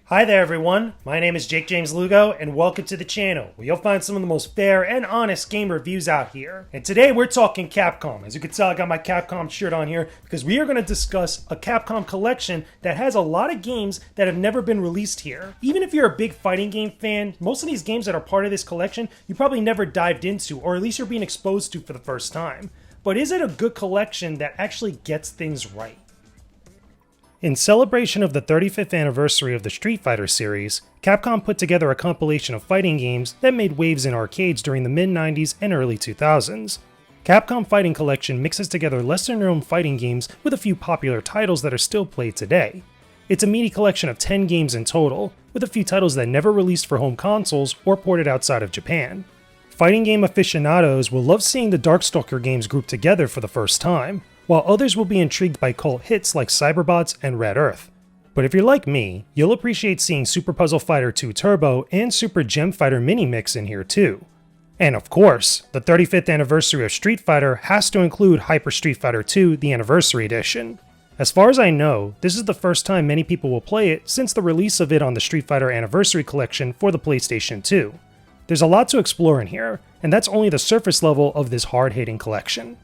Hi there everyone, my name is Jakejames Lugo and welcome to the channel where you'll find some of the most fair and honest game reviews out here. And today we're talking Capcom. As you can tell, I got my Capcom shirt on here because we are going to discuss a Capcom collection that has a lot of games that have never been released here. Even if you're a big fighting game fan, most of these games that are part of this collection you probably never dived into, or at least you're being exposed to for the first time. But is it a good collection that actually gets things right? In celebration of the 35th anniversary of the Street Fighter series, Capcom put together a compilation of fighting games that made waves in arcades during the mid-90s and early 2000s. Capcom Fighting Collection mixes together lesser-known fighting games with a few popular titles that are still played today. It's a meaty collection of 10 games in total, with a few titles that never released for home consoles or ported outside of Japan. Fighting game aficionados will love seeing the Darkstalker games grouped together for the first time, while others will be intrigued by cult hits like Cyberbots and Red Earth. But if you're like me, you'll appreciate seeing Super Puzzle Fighter 2 Turbo and Super Gem Fighter Mini Mix in here too. And of course, the 35th anniversary of Street Fighter has to include Hyper Street Fighter 2, the Anniversary Edition. As far as I know, this is the first time many people will play it since the release of it on the Street Fighter Anniversary Collection for the PlayStation 2. There's a lot to explore in here, and that's only the surface level of this hard-hitting collection.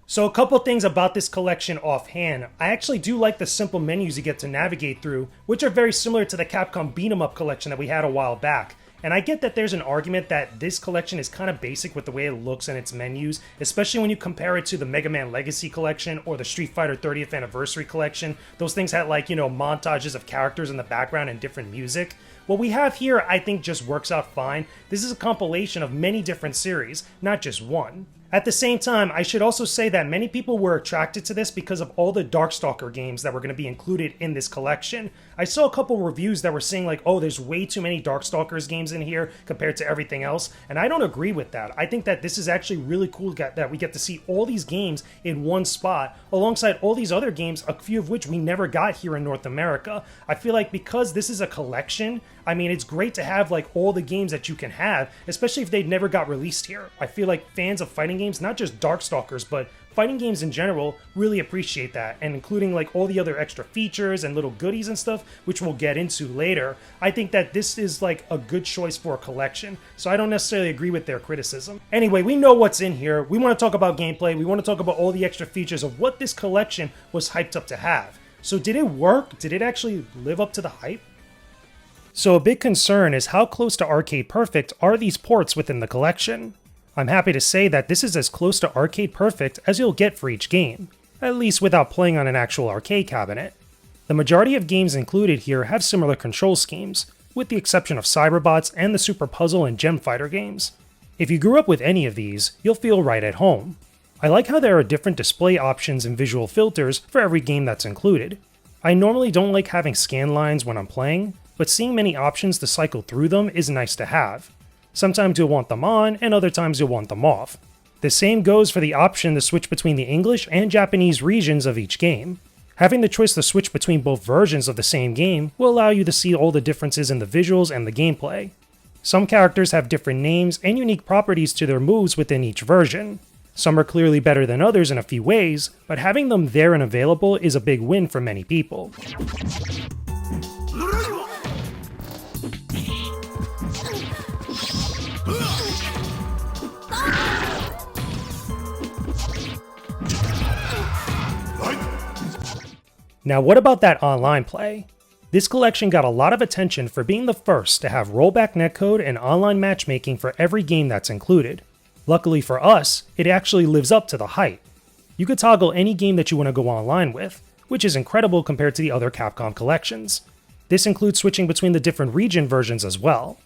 So a couple things about this collection offhand. I actually do like the simple menus you get to navigate through, which are very similar to the Capcom Beat 'em Up collection that we had a while back. And I get that there's an argument that this collection is kind of basic with the way it looks and its menus, especially when you compare it to the Mega Man Legacy collection or the Street Fighter 30th Anniversary collection. Those things had montages of characters in the background and different music. What we have here I think just works out fine. This is a compilation of many different series, not just one. At the same time, I should also say that many people were attracted to this because of all the Darkstalker games that were going to be included in this collection. I saw a couple reviews that were saying like, oh, there's way too many Darkstalkers games in here compared to everything else, and I don't agree with that. I think that this is actually really cool that we get to see all these games in one spot, alongside all these other games, a few of which we never got here in North America. I feel like because this is a collection, I mean, it's great to have like all the games that you can have, especially if they never got released here. I feel like fans of fighting games, not just Darkstalkers, but fighting games in general, really appreciate that, and including like all the other extra features and little goodies and stuff, which we'll get into later. I think that this is like a good choice for a collection, so I don't necessarily agree with their criticism. Anyway, we know what's in here. We want to talk about gameplay. We want to talk about all the extra features of what this collection was hyped up to have. So did it work? Did it actually live up to the hype? So a big concern is how close to arcade perfect are these ports within the collection. I'm happy to say that this is as close to arcade perfect as you'll get for each game, at least without playing on an actual arcade cabinet. The majority of games included here have similar control schemes, with the exception of Cyberbots and the Super Puzzle and Gem Fighter games. If you grew up with any of these, you'll feel right at home. I like how there are different display options and visual filters for every game that's included. I normally don't like having scan lines when I'm playing, but seeing many options to cycle through them is nice to have. Sometimes you'll want them on, and other times you'll want them off. The same goes for the option to switch between the English and Japanese regions of each game. Having the choice to switch between both versions of the same game will allow you to see all the differences in the visuals and the gameplay. Some characters have different names and unique properties to their moves within each version. Some are clearly better than others in a few ways, but having them there and available is a big win for many people. Now what about that online play? This collection got a lot of attention for being the first to have rollback netcode and online matchmaking for every game that's included. Luckily for us, it actually lives up to the hype. You could toggle any game that you want to go online with, which is incredible compared to the other Capcom collections. This includes switching between the different region versions as well.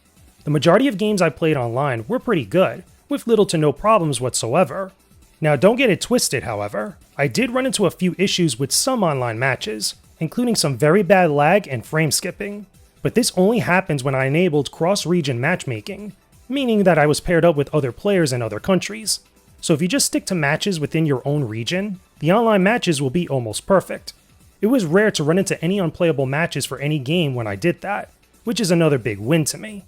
The majority of games I played online were pretty good, with little to no problems whatsoever. Now don't get it twisted, however. I did run into a few issues with some online matches, including some very bad lag and frame skipping. But this only happens when I enabled cross-region matchmaking, meaning that I was paired up with other players in other countries. So if you just stick to matches within your own region, The online matches will be almost perfect. It was rare to run into any unplayable matches for any game when I did that, which is another big win to me.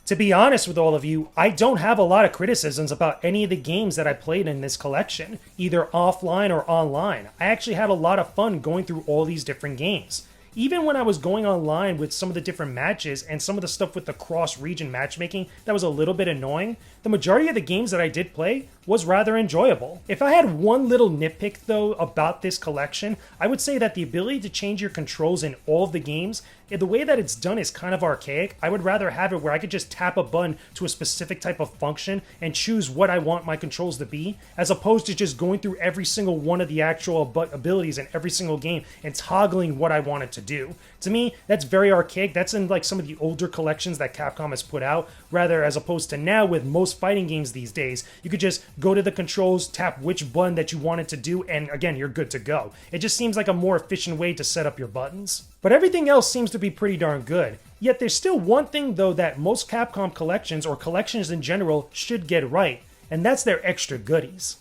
To be honest with all of you, I don't have a lot of criticisms about any of the games that I played in this collection, either offline or online. I actually had a lot of fun going through all these different games. Even when I was going online with some of the different matches and some of the stuff with the cross-region matchmaking that was a little bit annoying, the majority of the games that I did play was rather enjoyable. If I had one little nitpick though about this collection, I would say that the ability to change your controls in all of the games, the way that it's done is kind of archaic. I would rather have it where I could just tap a button to a specific type of function and choose what I want my controls to be, as opposed to just going through every single one of the actual abilities in every single game and toggling what I want it to do. To me, that's very archaic. That's in like some of the older collections that Capcom has put out, rather as opposed to now with most fighting games these days, you could just go to the controls, tap which button that you want it to do, and again, you're good to go. It just seems like a more efficient way to set up your buttons. But everything else seems to be pretty darn good. Yet there's still one thing though that most Capcom collections, or collections in general, should get right, and that's their extra goodies.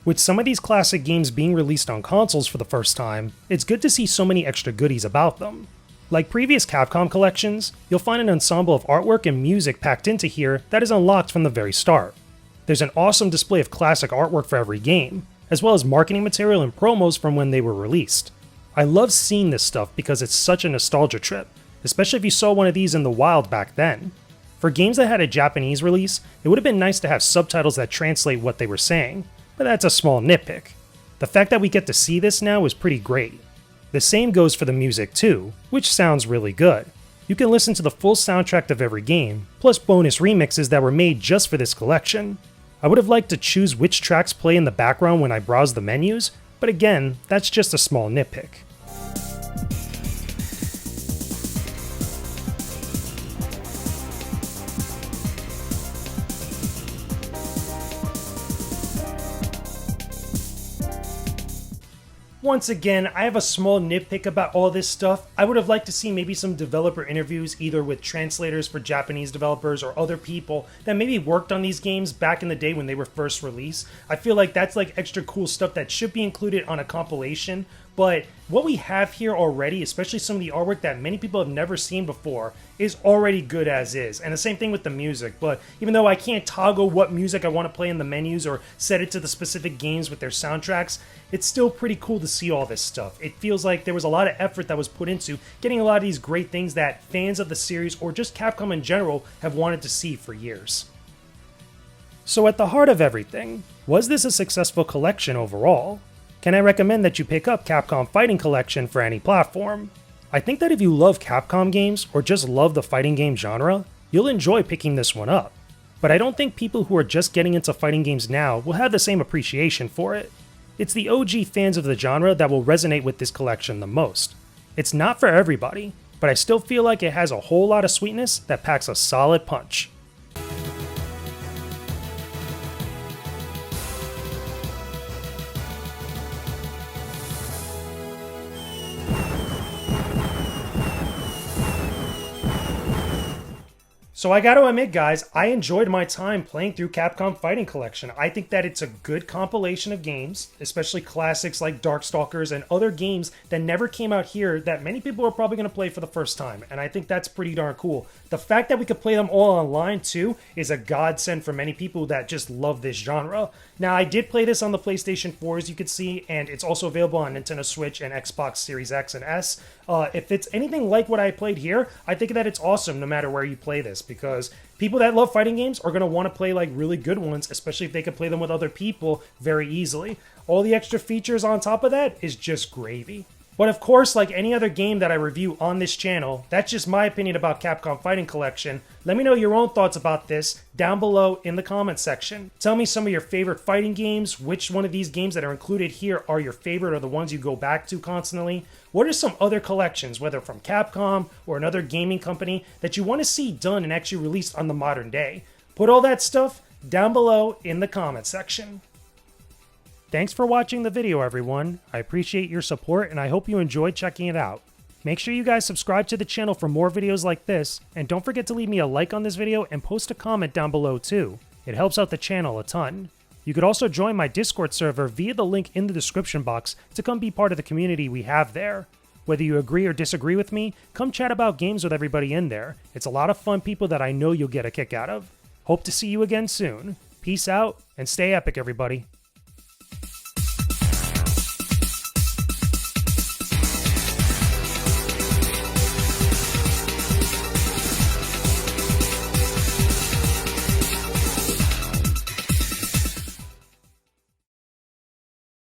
With some of these classic games being released on consoles for the first time, it's good to see so many extra goodies about them. Like previous Capcom collections, you'll find an ensemble of artwork and music packed into here that is unlocked from the very start. There's an awesome display of classic artwork for every game, as well as marketing material and promos from when they were released. I love seeing this stuff because it's such a nostalgia trip, especially if you saw one of these in the wild back then. For games that had a Japanese release, it would have been nice to have subtitles that translate what they were saying, but that's a small nitpick. The fact that we get to see this now is pretty great. The same goes for the music too, which sounds really good. You can listen to the full soundtrack of every game, plus bonus remixes that were made just for this collection. I would have liked to choose which tracks play in the background when I browse the menus, but again, that's just a small nitpick. Once again, I have a small nitpick about all this stuff. I would have liked to see maybe some developer interviews, either with translators for Japanese developers or other people that maybe worked on these games back in the day when they were first released. I feel like that's like extra cool stuff that should be included on a compilation. But what we have here already, especially some of the artwork that many people have never seen before, is already good as is. And the same thing with the music. But even though I can't toggle what music I want to play in the menus or set it to the specific games with their soundtracks, it's still pretty cool to see all this stuff. It feels like there was a lot of effort that was put into getting a lot of these great things that fans of the series, or just Capcom in general, have wanted to see for years. So at the heart of everything, was this a successful collection overall? Can I recommend that you pick up Capcom Fighting Collection for any platform? I think that if you love Capcom games, or just love the fighting game genre, you'll enjoy picking this one up. But I don't think people who are just getting into fighting games now will have the same appreciation for it. It's the OG fans of the genre that will resonate with this collection the most. It's not for everybody, but I still feel like it has a whole lot of sweetness that packs a solid punch. So I gotta admit guys, I enjoyed my time playing through Capcom Fighting Collection. I think that it's a good compilation of games, especially classics like Darkstalkers and other games that never came out here that many people are probably gonna play for the first time, and I think that's pretty darn cool. The fact that we could play them all online too is a godsend for many people that just love this genre. Now I did play this on the PlayStation 4 as you can see, and it's also available on Nintendo Switch and Xbox Series X and S. If it's anything like what I played here, I think that it's awesome no matter where you play this, because people that love fighting games are going to want to play like really good ones, especially if they can play them with other people very easily. All the extra features on top of that is just gravy. But of course, like any other game that I review on this channel, that's just my opinion about Capcom Fighting Collection. Let me know your own thoughts about this down below in the comments section. Tell me some of your favorite fighting games, which one of these games that are included here are your favorite or the ones you go back to constantly. What are some other collections, whether from Capcom or another gaming company, that you want to see done and actually released on the modern day? Put all that stuff down below in the comment section. Thanks for watching the video, everyone. I appreciate your support and I hope you enjoyed checking it out. Make sure you guys subscribe to the channel for more videos like this, and don't forget to leave me a like on this video and post a comment down below too. It helps out the channel a ton. You could also join my Discord server via the link in the description box to come be part of the community we have there. Whether you agree or disagree with me, come chat about games with everybody in there. It's a lot of fun people that I know you'll get a kick out of. Hope to see you again soon. Peace out, and stay epic, everybody.